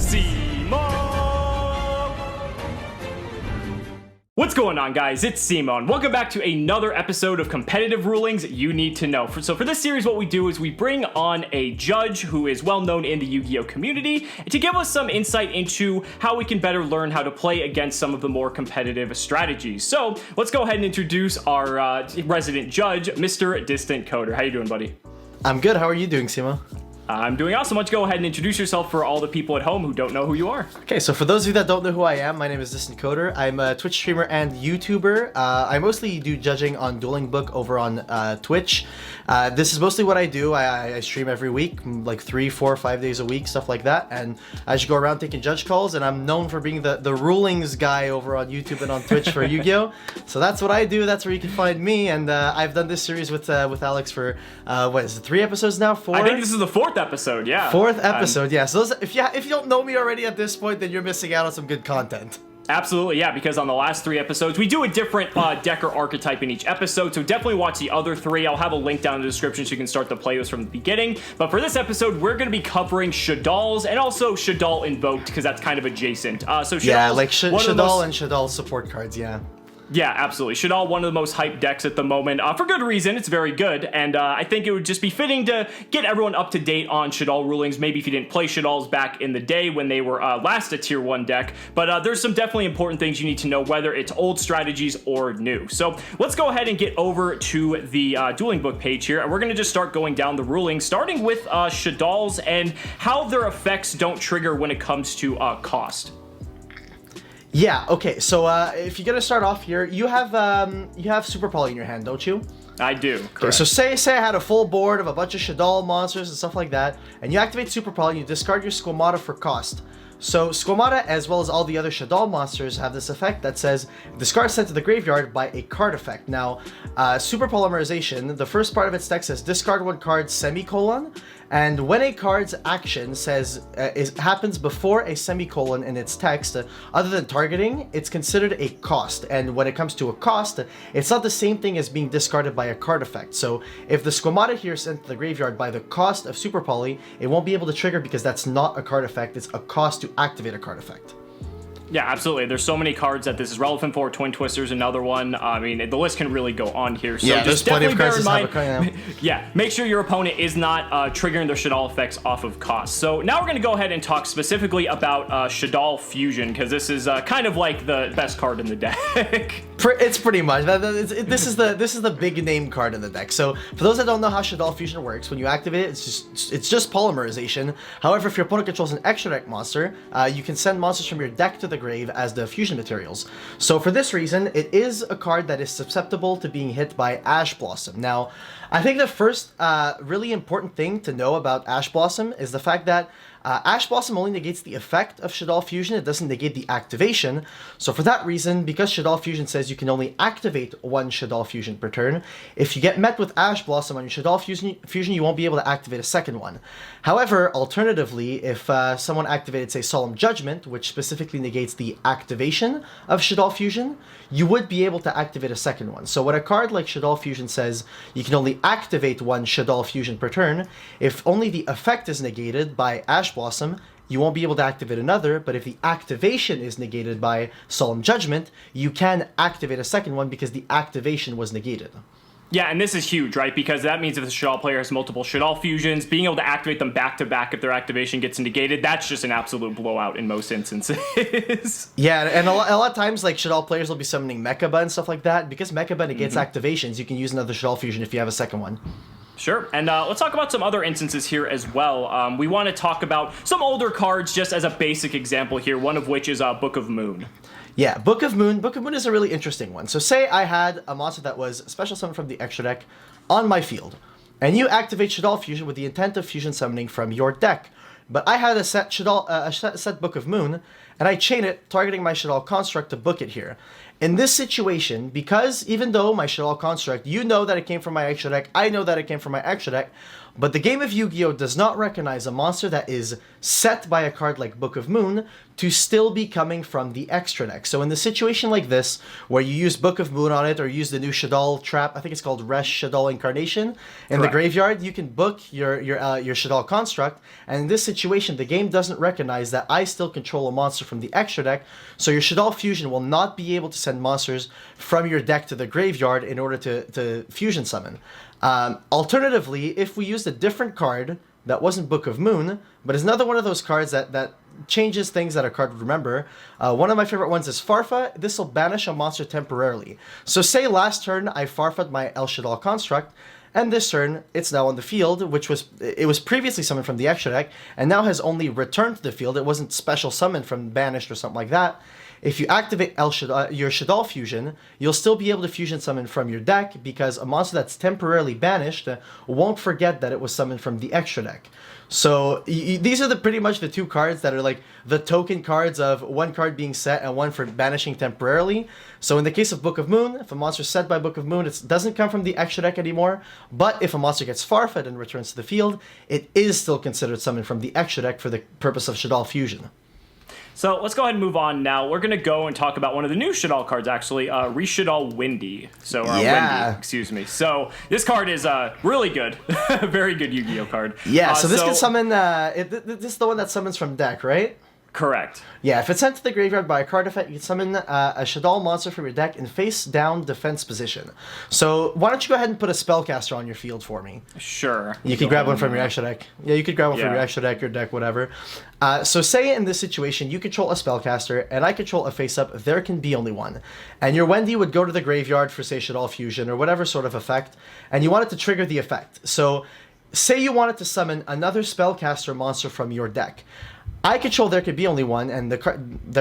Cimoooooooo! What's going on, guys? It's Simon. Welcome back to another episode of Competitive Rulings You Need to Know. So for this series, what we do is we bring on a judge who is well known in the Yu-Gi-Oh community to give us some insight into how we can better learn how to play against some of the more competitive strategies. So let's go ahead and introduce our resident judge, Mr. DistantCoder. How you doing, buddy? I'm good. How are you doing, Simo? I'm doing awesome. Why don't you go ahead and introduce yourself for all the people at home who don't know who you are. Okay, so for those of you that don't know who I am, my name is DistantCoder. I'm a Twitch streamer and YouTuber. I mostly do judging on Dueling Book over on Twitch. This is mostly what I do. I stream every week, like 3, 4, 5 days a week, stuff like that. And I just go around taking judge calls, and I'm known for being the rulings guy over on YouTube and on Twitch for Yu-Gi-Oh! So that's what I do. That's where you can find me. And I've done this series with Alex for, what is it, 3 episodes now? 4? I think this is the 4th episode, yeah. 4th episode, yeah. So if you don't know me already at this point, then you're missing out on some good content. Absolutely, yeah, because on the last 3 episodes, we do a different deck or archetype in each episode, so definitely watch the other 3. I'll have a link down in the description so you can start the playlist from the beginning. But for this episode, we're going to be covering Shadal's and also Shadal Invoked, because that's kind of adjacent. So Shadal's, yeah, like Shadal and Shadal support cards, yeah. Yeah, absolutely. Shadal, one of the most hyped decks at the moment, for good reason. It's very good, and I think it would just be fitting to get everyone up to date on Shadal rulings. Maybe if you didn't play Shadals back in the day when they were last a tier 1 deck, but there's some definitely important things you need to know, whether it's old strategies or new. So let's go ahead and get over to the Dueling Book page here, and we're going to just start going down the rulings, starting with Shadals and how their effects don't trigger when it comes to cost. Yeah, okay, so if you're gonna start off here, you have Super Poly in your hand, don't you? I do, correct. Okay, so say I had a full board of a bunch of Shadal monsters and stuff like that, and you activate Super Poly and you discard your Squamata for cost. So Squamata, as well as all the other Shadal monsters, have this effect that says, discard sent to the graveyard by a card effect. Now, Super Polymerization, the first part of its text says, discard 1 card, semicolon, and when a card's action says happens before a semicolon in its text, other than targeting, it's considered a cost. And when it comes to a cost, it's not the same thing as being discarded by a card effect. So if the Squamata here is sent to the graveyard by the cost of Super Poly, it won't be able to trigger because that's not a card effect. It's a cost to activate a card effect. Yeah, absolutely. There's so many cards that this is relevant for. Twin Twister's another one. I mean, the list can really go on here. So yeah, just there's plenty of cards bear in mind, yeah, make sure your opponent is not triggering their Shadal effects off of cost. So now we're going to go ahead and talk specifically about Shadal Fusion, because this is kind of like the best card in the deck. It's pretty much. This is the big name card in the deck. So for those that don't know how Shadal Fusion works, when you activate it, it's just polymerization. However, if your opponent controls an extra deck monster, you can send monsters from your deck to the grave as the fusion materials. So for this reason, it is a card that is susceptible to being hit by Ash Blossom. Now, I think the first really important thing to know about Ash Blossom is the fact that Ash Blossom only negates the effect of Shadal Fusion. It doesn't negate the activation. So for that reason, because Shadal Fusion says you can only activate 1 Shadal Fusion per turn, if you get met with Ash Blossom on your Shadal Fusion, you won't be able to activate a second one. However, alternatively, if someone activated, say, Solemn Judgment, which specifically negates the activation of Shadal Fusion, you would be able to activate a second one. So when a card like Shadal Fusion says you can only activate 1 Shadal Fusion per turn, if only the effect is negated by Ash Blossom, you won't be able to activate another, but if the activation is negated by Solemn Judgment, you can activate a second one because the activation was negated. Yeah, and this is huge, right? Because that means if the Shadal player has multiple Shadal fusions, being able to activate them back-to-back if their activation gets negated, that's just an absolute blowout in most instances. Yeah, and a lot of times, like, Shadal players will be summoning Mechaba and stuff like that. Because Mechaba negates activations, you can use another Shadal fusion if you have a second one. Sure, and let's talk about some other instances here as well. We want to talk about some older cards just as a basic example here, one of which is Book of Moon. Yeah, Book of Moon. Book of Moon is a really interesting one. So say I had a monster that was special summoned from the extra deck on my field, and you activate Shadal Fusion with the intent of fusion summoning from your deck. But I had a set Book of Moon, and I chain it, targeting my Shadal construct to book it here. In this situation, because even though my Shadal construct, you know that it came from my extra deck, I know that it came from my extra deck, but the game of Yu-Gi-Oh! Does not recognize a monster that is set by a card like Book of Moon to still be coming from the extra deck. So in the situation like this, where you use Book of Moon on it, or use the new Shaddoll trap, I think it's called Resh Shaddoll Incarnation, in the graveyard, you can book your Shaddoll construct, and in this situation, the game doesn't recognize that I still control a monster from the extra deck, so your Shaddoll Fusion will not be able to send monsters from your deck to the graveyard in order to fusion summon. Alternatively, if we used a different card that wasn't Book of Moon, but is another one of those cards that changes things that a card would remember. One of my favorite ones is Farfa. This will banish a monster temporarily. So say last turn I Farfa'd my El Shaddoll construct, and this turn it's now on the field, which was previously summoned from the extra deck, and now has only returned to the field. It wasn't special summoned from banished or something like that. If you activate your Shaddoll Fusion, you'll still be able to fusion summon from your deck, because a monster that's temporarily banished won't forget that it was summoned from the extra deck. So these are pretty much the two cards that are like the token cards of one card being set and one for banishing temporarily. So in the case of Book of Moon, if a monster is set by Book of Moon, it doesn't come from the extra deck anymore. But if a monster gets Farfa'd and returns to the field, it is still considered summoned from the extra deck for the purpose of Shaddoll Fusion. So let's go ahead and move on now. We're going to go and talk about one of the new Shaddoll cards, actually, Reshaddoll Windy. Wendy, excuse me. So this card is really good. Very good Yu-Gi-Oh card. Yeah, so this can summon, this is the one that summons from deck, right? Correct. Yeah, if it's sent to the graveyard by a card effect, you can summon a Shaddoll monster from your deck in face-down defense position. So why don't you go ahead and put a Spellcaster on your field for me? Sure. You can grab one from your extra deck. Yeah, you could grab one from your extra deck, your deck, whatever. So say in this situation, you control a Spellcaster, and I control a face-up, there can be only one. And your Wendy would go to the graveyard for, say, Shaddoll Fusion, or whatever sort of effect, and you want it to trigger the effect. So say you wanted to summon another Spellcaster monster from your deck. I control there could be only one, and there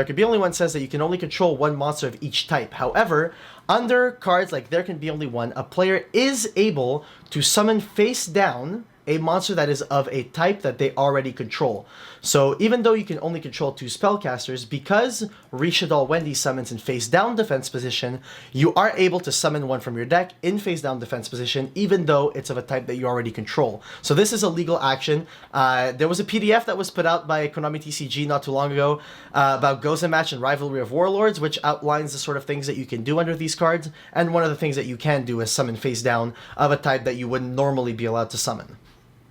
could be only one says that you can only control one monster of each type. However, under cards like there can be only one, a player is able to summon face down a monster that is of a type that they already control. So even though you can only control two spellcasters, because Reshaddoll Wendy summons in face down defense position, you are able to summon one from your deck in face down defense position, even though it's of a type that you already control. So this is a legal action. There was a PDF that was put out by Konami TCG not too long ago about Gozen Match and Rivalry of Warlords, which outlines the sort of things that you can do under these cards, and one of the things that you can do is summon face down of a type that you wouldn't normally be allowed to summon.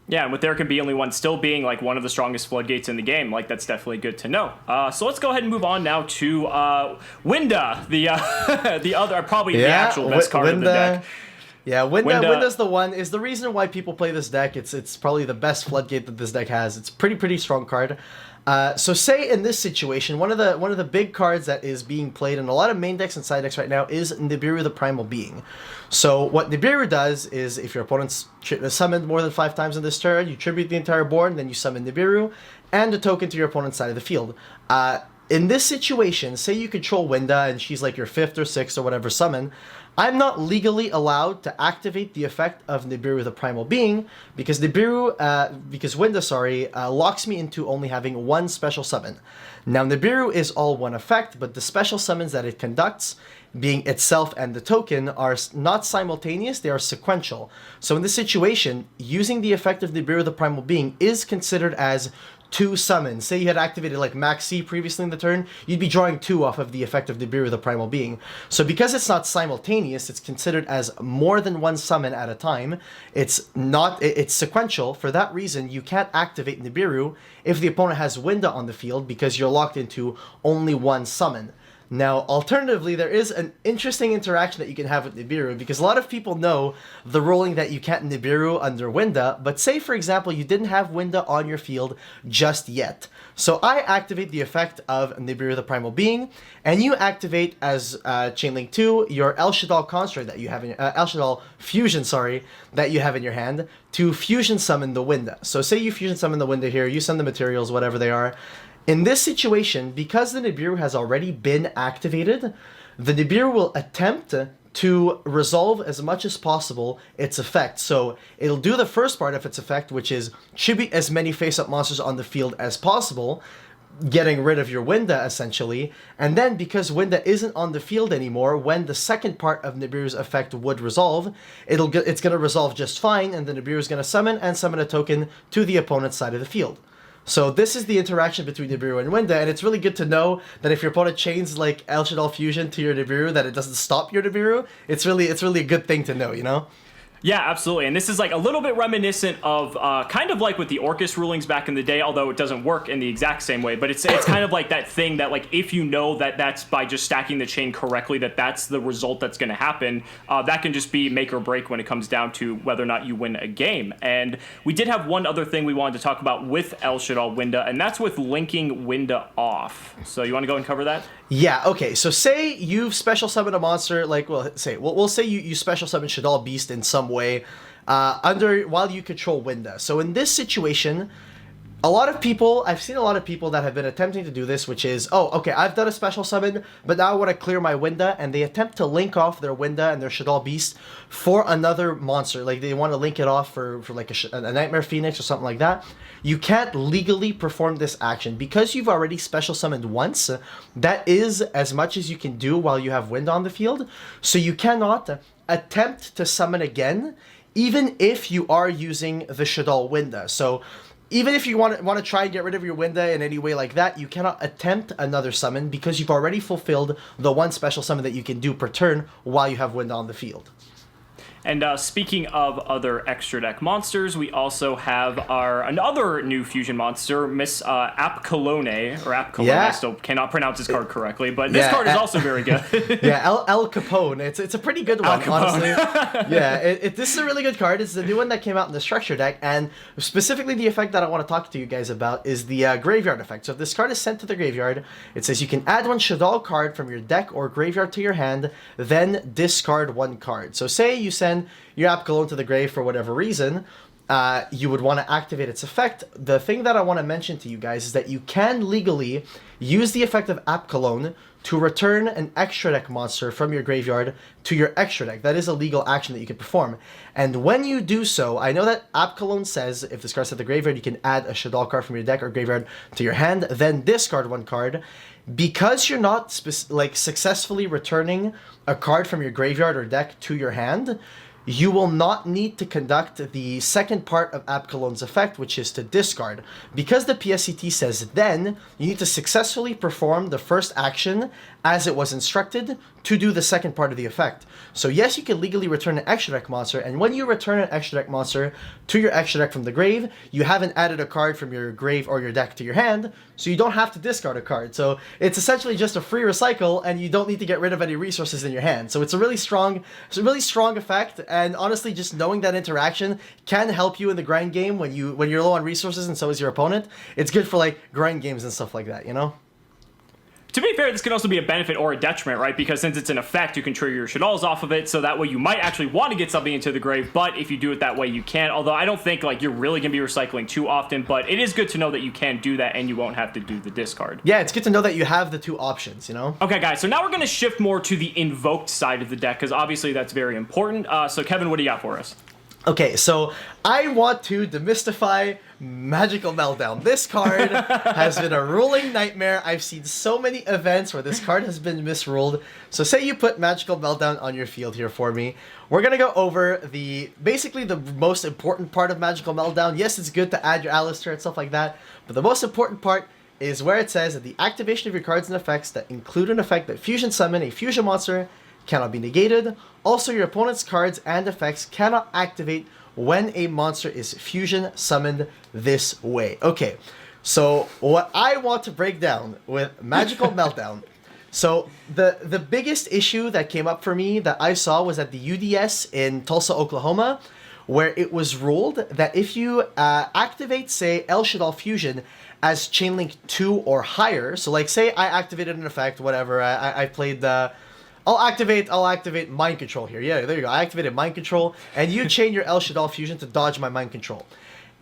Yeah, and with there can be only one still being like one of the strongest floodgates in the game, like that's definitely good to know. So let's go ahead and move on now to Winda, the other probably the actual best card of the deck. Yeah, Winda's the one, is the reason why people play this deck. It's probably the best floodgate that this deck has. It's pretty strong card. So say in this situation, one of the big cards that is being played in a lot of main decks and side decks right now is Nibiru the Primal Being. So what Nibiru does is, if your opponent's summoned more than 5 times in this turn, you tribute the entire board, and then you summon Nibiru and a token to your opponent's side of the field. In this situation, say you control Winda and she's like your 5th or 6th or whatever summon, I'm not legally allowed to activate the effect of Nibiru the Primal Being because Winda, locks me into only having one special summon. Now Nibiru is all one effect, but the special summons that it conducts, being itself and the token, are not simultaneous, they are sequential. So in this situation, using the effect of Nibiru the Primal Being is considered as 2 summons. Say you had activated like Max C previously in the turn, you'd be drawing 2 off of the effect of Nibiru the Primal Being. So because it's not simultaneous, it's considered as more than 1 summon at a time. It's sequential. For that reason, you can't activate Nibiru if the opponent has Winda on the field because you're locked into only 1 summon. Now, alternatively, there is an interesting interaction that you can have with Nibiru, because a lot of people know the ruling that you can't Nibiru under Winda, but say, for example, you didn't have Winda on your field just yet. So I activate the effect of Nibiru the Primal Being, and you activate as Chainlink 2 your El Shaddoll construct that you have in El Shaddoll Fusion, that you have in your hand to fusion summon the Winda. So say you fusion summon the Winda here, you send the materials, whatever they are. In this situation, because the Nibiru has already been activated, the Nibiru will attempt to resolve as much as possible its effect. So it'll do the first part of its effect, which is tribute as many face-up monsters on the field as possible, getting rid of your Winda, essentially. And then, because Winda isn't on the field anymore, when the second part of Nibiru's effect would resolve, it's going to resolve just fine, and the Nibiru is going to summon a token to the opponent's side of the field. So this is the interaction between Nibiru and Winda, and it's really good to know that if your opponent chains like El Shaddoll Fusion to your Nibiru, that it doesn't stop your Nibiru. It's really a good thing to know, you know? Yeah, absolutely. And this is like a little bit reminiscent of kind of like with the Orcus rulings back in the day, although it doesn't work in the exact same way. But it's kind of like that thing that like if you know that that's by just stacking the chain correctly, that's the result that's going to happen, that can just be make or break when it comes down to whether or not you win a game. And we did have one other thing we wanted to talk about with El Shaddoll Winda, and that's with linking Winda off. So you want to go and cover that? Yeah, okay, so say you've special summoned a monster, like, we'll say you special summon Shaddoll Beast in some way, while you control Winda. So in this situation, I've seen a lot of people that have been attempting to do this, which is, oh, okay, I've done a special summon, but now I want to clear my Winda, and they attempt to link off their Winda and their Shaddoll Beast for another monster. Like, they want to link it off for like a Nightmare Phoenix or something like that. You can't legally perform this action. Because you've already special summoned once, that is as much as you can do while you have Winda on the field, so you cannot attempt to summon again, even if you are using the Shaddoll Winda. So even if you want to try and get rid of your Winda in any way like that, you cannot attempt another summon because you've already fulfilled the one special summon that you can do per turn while you have Winda on the field. And speaking of other extra deck monsters, we also have another new fusion monster, Miss Apcolone, or Apcolone. Yeah. I still cannot pronounce his card correctly, but this card is also very good. Yeah, El Capone. It's a pretty good one, honestly. Yeah, this is a really good card. It's the new one that came out in the structure deck, and specifically the effect that I want to talk to you guys about is the graveyard effect. So if this card is sent to the graveyard, it says you can add one Shaddoll card from your deck or graveyard to your hand, then discard one card. So say you send your Apcolone to the grave for whatever reason, you would want to activate its effect. The thing that I want to mention to you guys is that you can legally use the effect of Apcolone to return an extra deck monster from your graveyard to your extra deck. That is a legal action that you can perform. And when you do so, I know that Apcolone says if this card's at the graveyard, you can add a Shaddoll card from your deck or graveyard to your hand, then discard one card. Because you're not successfully returning a card from your graveyard or deck to your hand, you will not need to conduct the second part of Apcollone's effect, which is to discard. Because the PSCT says then, you need to successfully perform the first action as it was instructed to do the second part of the effect. So yes, you can legally return an extra deck monster, and when you return an extra deck monster to your extra deck from the grave, you haven't added a card from your grave or your deck to your hand, so you don't have to discard a card. So it's essentially just a free recycle, and you don't need to get rid of any resources in your hand. So it's a really strong effect, and honestly, just knowing that interaction can help you in the grind game when you're low on resources, and so is your opponent. It's good for like grind games and stuff like that, you know? To be fair, this can also be a benefit or a detriment, right? Because since it's an effect, you can trigger your Shaddolls off of it, so that way you might actually want to get something into the grave, but if you do it that way, you can. Although I don't think like you're really going to be recycling too often, but it is good to know that you can do that and you won't have to do the discard. Yeah, it's good to know that you have the two options, you know? Okay, guys, so now we're going to shift more to the invoked side of the deck, because obviously that's very important. So Kevin, what do you got for us? Okay, so I want to demystify Magical Meltdown. This card has been a ruling nightmare. I've seen so many events where this card has been misruled. So say you put Magical Meltdown on your field here for me. We're going to go over basically the most important part of Magical Meltdown. Yes, it's good to add your Alistair and stuff like that, but the most important part is where it says that the activation of your cards and effects that include an effect that fusion summon a fusion monster cannot be negated. Also, your opponent's cards and effects cannot activate when a monster is fusion summoned this way. Okay, so what I want to break down with Magical Meltdown. So the biggest issue that came up for me that I saw was at the UDS in Tulsa, Oklahoma, where it was ruled that if you activate, say, El Shaddoll Fusion as Chainlink 2 or higher, so like say I activated an effect, whatever, I played the... I'll activate Mind Control here. Yeah, there you go. I activated Mind Control, and you chain your El Shaddoll Fusion to dodge my Mind Control.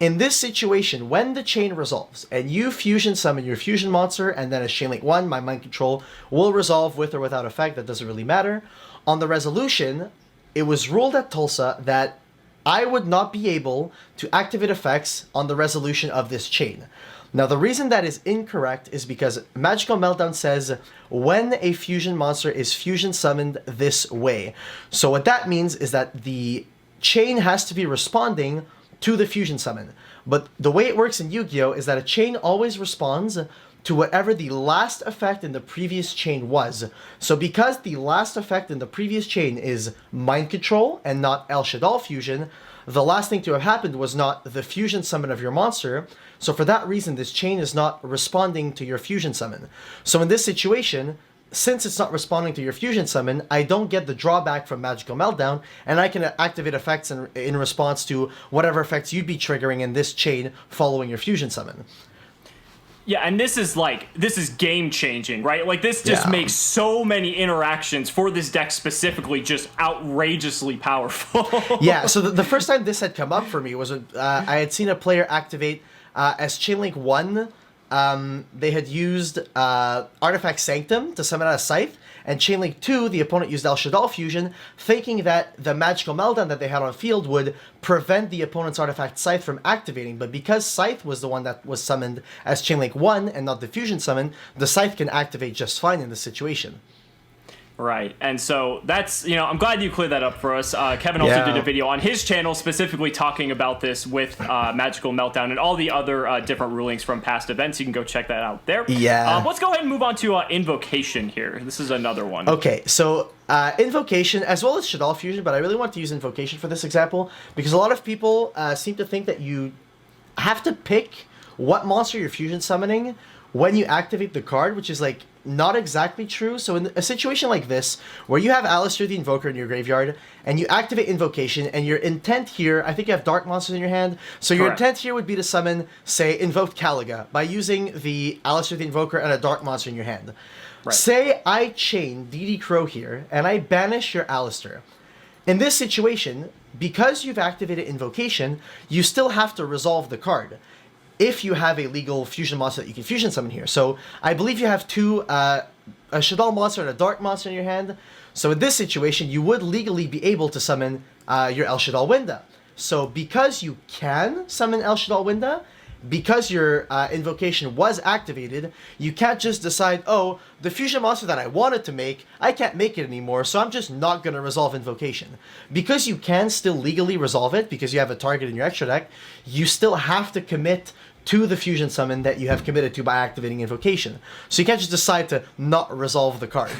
In this situation, when the chain resolves, and you fusion summon your fusion monster, and then as Chainlink 1, my Mind Control will resolve with or without effect. That doesn't really matter. On the resolution, it was ruled at Tulsa that I would not be able to activate effects on the resolution of this chain. Now, the reason that is incorrect is because Magical Meltdown says when a fusion monster is fusion summoned this way. So what that means is that the chain has to be responding to the fusion summon. But the way it works in Yu-Gi-Oh! Is that a chain always responds to whatever the last effect in the previous chain was. So because the last effect in the previous chain is Mind Control and not El Shaddoll Fusion, the last thing to have happened was not the fusion summon of your monster. So for that reason, this chain is not responding to your fusion summon. So in this situation, since it's not responding to your fusion summon, I don't get the drawback from Magical Meltdown, and I can activate effects in response to whatever effects you'd be triggering in this chain following your fusion summon. Yeah, and this is game changing, right? Like, this just makes so many interactions for this deck specifically just outrageously powerful. Yeah, so the first time this had come up for me was when I had seen a player activate as Chainlink 1. They had used Artifact Sanctum to summon out a Scythe, and Chainlink 2, the opponent used El Shaddoll Fusion, thinking that the Magical Meltdown that they had on field would prevent the opponent's Artifact Scythe from activating, but because Scythe was the one that was summoned as Chainlink 1 and not the Fusion summon, the Scythe can activate just fine in this situation. Right, and so that's, I'm glad you cleared that up for us. Kevin also did a video on his channel specifically talking about this with Magical Meltdown and all the other different rulings from past events. You can go check that out there. Yeah. Let's go ahead and move on to Invocation here. This is another one. Okay, so Invocation, as well as Shaddoll Fusion, but I really want to use Invocation for this example, because a lot of people seem to think that you have to pick what monster you're fusion summoning when you activate the card, which is like not exactly true. So in a situation like this, where you have Alistair the Invoker in your graveyard, and you activate Invocation, and your intent here, I think you have Dark Monsters in your hand, so your intent here would be to summon, say, Invoked Caliga, by using the Alistair the Invoker and a Dark Monster in your hand. Right. Say I chain DD Crow here, and I banish your Alistair. In this situation, because you've activated Invocation, you still have to resolve the card if you have a legal fusion monster that you can fusion summon here. So I believe you have two, a Shaddoll monster and a Dark monster in your hand. So in this situation, you would legally be able to summon your El Shaddoll Winda. So because you can summon El Shaddoll Winda, because your Invocation was activated, you can't just decide, oh, the fusion monster that I wanted to make, I can't make it anymore, so I'm just not going to resolve Invocation. Because you can still legally resolve it, because you have a target in your extra deck, you still have to commit to the fusion summon that you have committed to by activating Invocation. So you can't just decide to not resolve the card.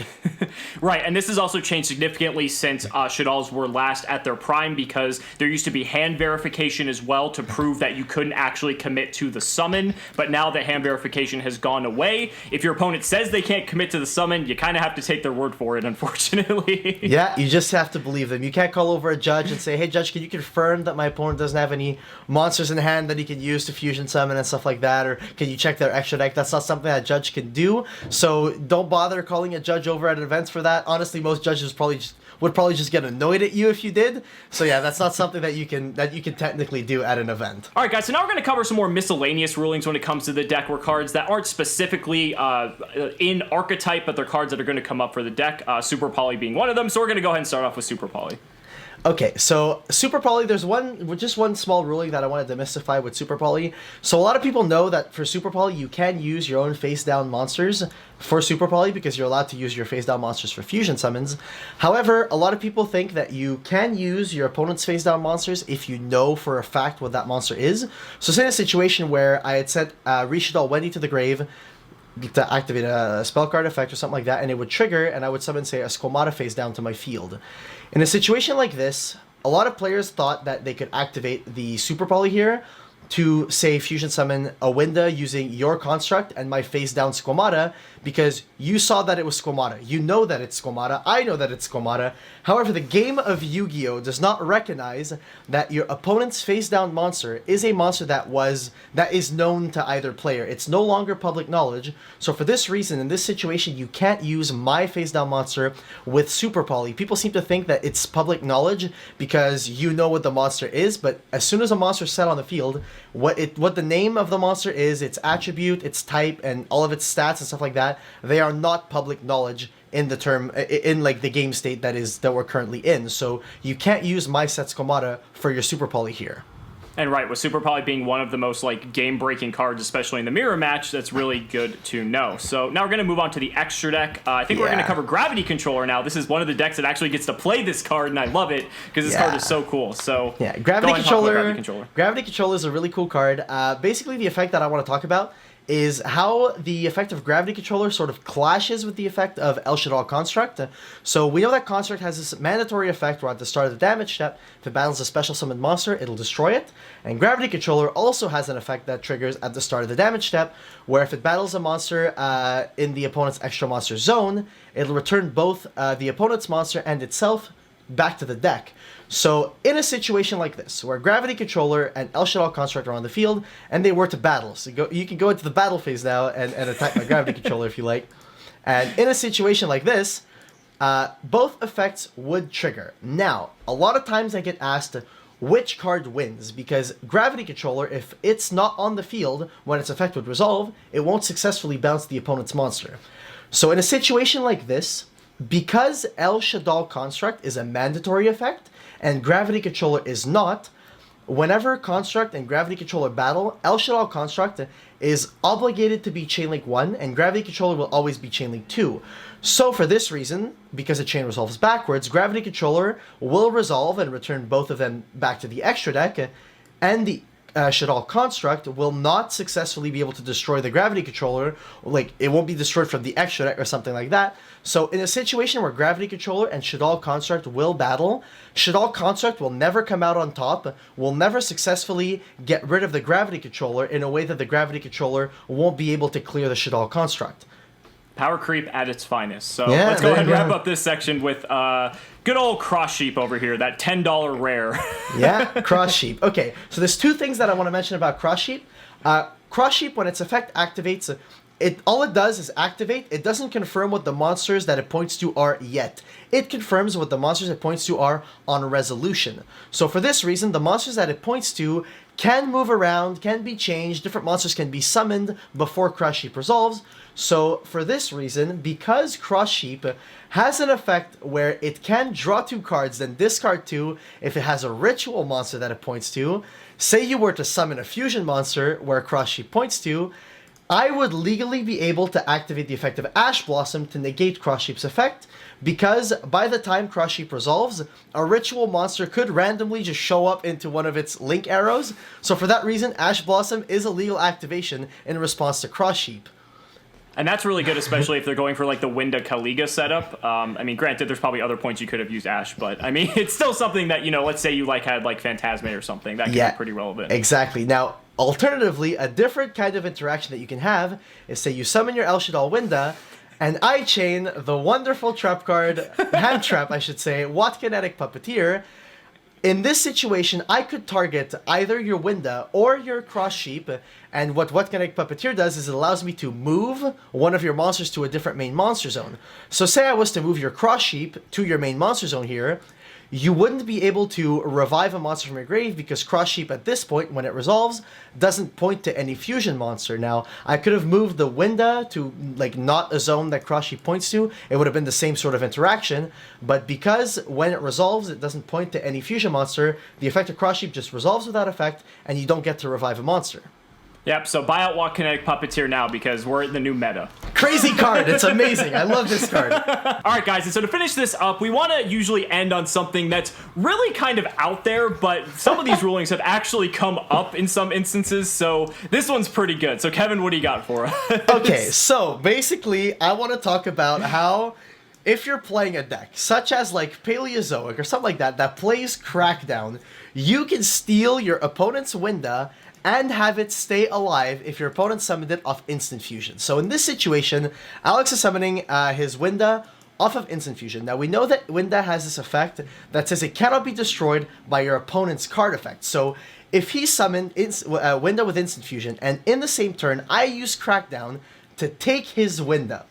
Right, and this has also changed significantly since Shaddolls were last at their prime, because there used to be hand verification as well to prove that you couldn't actually commit to the summon, but now that hand verification has gone away, if your opponent says they can't commit to the summon, you kind of have to take their word for it, unfortunately. Yeah, you just have to believe them. You can't call over a judge and say, hey judge, can you confirm that my opponent doesn't have any monsters in hand that he can use to fusion summon and stuff like that, or can you check their extra deck? That's not something that a judge can do, so don't bother calling a judge over at events for that. Honestly, most judges would probably just get annoyed at you if you did. So yeah, that's not something that you can technically do at an event. All right, guys. So now we're going to cover some more miscellaneous rulings when it comes to the deck, where cards that aren't specifically in archetype, but they're cards that are going to come up for the deck. Super Poly being one of them. So we're going to go ahead and start off with Super Poly. Okay, so Super Poly, there's just one small ruling that I wanted to demystify with Super Poly. So a lot of people know that for Super Poly, you can use your own face-down monsters for Super Poly because you're allowed to use your face-down monsters for fusion summons. However, a lot of people think that you can use your opponent's face-down monsters if you know for a fact what that monster is. So say in a situation where I had sent Rishadol Wendy to the grave to activate a spell card effect or something like that, and it would trigger, and I would summon, say, a Squamata face down to my field. In a situation like this, a lot of players thought that they could activate the Super Poly here to, say, fusion summon a Winda using your construct and my face down Squamata, because you saw that it was Squamata. You know that it's Squamata. I know that it's Squamata. However, the game of Yu-Gi-Oh! Does not recognize that your opponent's face-down monster is a monster that is known to either player. It's no longer public knowledge. So for this reason, in this situation, you can't use my face-down monster with Super Poly. People seem to think that it's public knowledge because you know what the monster is, but as soon as a monster is set on the field, what the name of the monster is, its attribute, its type, and all of its stats and stuff like that, they are not public knowledge in the term in like the game state that we're currently in. So you can't use My Setskomata for your Super Poly here. And right, with Super Poly being one of the most like game-breaking cards, especially in the mirror match, that's really good to know. So now we're going to move on to the extra deck. I think we're going to cover Gravity Controller now. This is one of the decks that actually gets to play this card, and I love it because this card is so cool. So yeah, Gravity Controller. Gravity Controller is a really cool card. Basically, the effect that I want to talk about is how the effect of Gravity Controller sort of clashes with the effect of El Shaddoll Construct. So we know that Construct has this mandatory effect where at the start of the damage step, if it battles a special summoned monster, it'll destroy it. And Gravity Controller also has an effect that triggers at the start of the damage step, where if it battles a monster in the opponent's extra monster zone, it'll return both the opponent's monster and itself back to the deck. So in a situation like this, where Gravity Controller and El Shaddoll Construct are on the field, and they were to battle, so you can go into the battle phase now and attack my Gravity Controller if you like. And in a situation like this, both effects would trigger. Now, a lot of times I get asked which card wins, because Gravity Controller, if it's not on the field when its effect would resolve, it won't successfully bounce the opponent's monster. So in a situation like this, because El Shaddoll Construct is a mandatory effect, and Gravity Controller is not, whenever Construct and Gravity Controller battle, El Shaddoll Construct is obligated to be Chainlink 1, and Gravity Controller will always be Chainlink 2. So for this reason, because the chain resolves backwards, Gravity Controller will resolve and return both of them back to the extra deck, and the Shaddoll Construct will not successfully be able to destroy the Gravity Controller, like it won't be destroyed from the extra deck or something like that. So in a situation where Gravity Controller and Shaddoll Construct will battle, Shaddoll Construct will never come out on top, will never successfully get rid of the Gravity Controller in a way that the Gravity Controller won't be able to clear the Shaddoll Construct. Power creep at its finest. So let's go ahead and wrap up this section with good old Cross Sheep over here, that $10 rare. Yeah, Cross Sheep. Okay, so there's two things that I want to mention about Cross Sheep. Cross Sheep, when its effect activates, all it does is activate. It doesn't confirm what the monsters that it points to are yet. It confirms what the monsters it points to are on resolution. So for this reason, the monsters that it points to can move around, can be changed, different monsters can be summoned before Cross Sheep resolves. So for this reason, because Cross Sheep has an effect where it can draw 2 cards, then discard 2 if it has a ritual monster that it points to. Say you were to summon a fusion monster where Cross Sheep points to, I would legally be able to activate the effect of Ash Blossom to negate Cross Sheep's effect, because by the time Cross Sheep resolves, a ritual monster could randomly just show up into one of its link arrows. So for that reason, Ash Blossom is a legal activation in response to Cross Sheep. And that's really good, especially if they're going for like the Winda Kaliga setup. I mean, granted, there's probably other points you could have used Ash, but I mean, it's still something that, you know, let's say you like had like Phantasme or something, that could be pretty relevant. Exactly. Now, alternatively, a different kind of interaction that you can have is, say you summon your El Shaddoll Winda, and I chain the wonderful trap card, hand trap, I should say, Watkinetic Puppeteer. In this situation, I could target either your Winda or your Cross Sheep, and what Watkinetic Puppeteer does is it allows me to move one of your monsters to a different main monster zone. So say I was to move your Cross Sheep to your main monster zone here, you wouldn't be able to revive a monster from your grave because Cross Sheep at this point, when it resolves, doesn't point to any fusion monster. Now, I could have moved the Winda to, like, not a zone that Cross Sheep points to. It would have been the same sort of interaction, but because when it resolves, it doesn't point to any fusion monster, the effect of Cross Sheep just resolves without effect, and you don't get to revive a monster. Yep, so buy out Watkinetic Puppeteer now because we're in the new meta. Crazy card! It's amazing! I love this card. Alright guys, and so to finish this up, we want to usually end on something that's really kind of out there, but some of these rulings have actually come up in some instances, so this one's pretty good. So Kevin, what do you got for us? Okay, so basically, I want to talk about how if you're playing a deck, such as like Paleozoic or something like that, that plays Crackdown, you can steal your opponent's Winda and have it stay alive if your opponent summoned it off Instant Fusion. So in this situation, Alex is summoning his Winda off of Instant Fusion. Now we know that Winda has this effect that says it cannot be destroyed by your opponent's card effect. So if he summoned Winda with Instant Fusion, and in the same turn, I use Crackdown to take his Winda.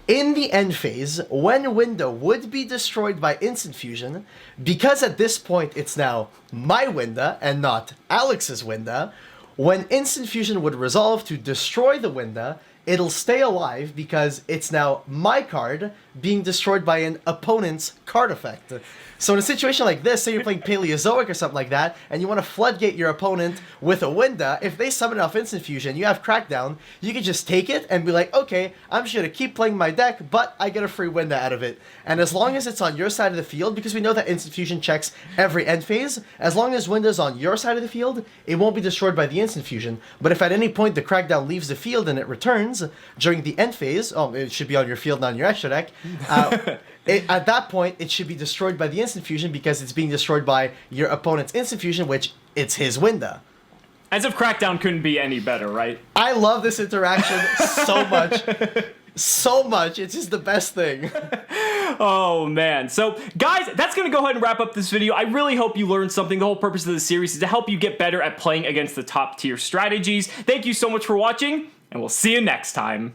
In the end phase, when Winda would be destroyed by Instant Fusion, because at this point it's now my Winda and not Alex's Winda, when Instant Fusion would resolve to destroy the Winda, it'll stay alive because it's now my card being destroyed by an opponent's card effect. So in a situation like this, say you're playing Paleozoic or something like that, and you want to floodgate your opponent with a Winda, if they summon off Instant Fusion, you have Crackdown, you can just take it and be like, okay, I'm just going to keep playing my deck, but I get a free Winda out of it. And as long as it's on your side of the field, because we know that Instant Fusion checks every end phase, as long as Winda's on your side of the field, it won't be destroyed by the Instant Fusion. But if at any point the Crackdown leaves the field and it returns during the end phase, it should be on your field, not on your extra deck, at that point, it should be destroyed by the Instant Fusion because it's being destroyed by your opponent's Instant Fusion, which it's his Winda. As if Crackdown couldn't be any better, right? I love this interaction so much. So much. It's just the best thing. Oh, man. So, guys, that's going to go ahead and wrap up this video. I really hope you learned something. The whole purpose of this series is to help you get better at playing against the top tier strategies. Thank you so much for watching, and we'll see you next time.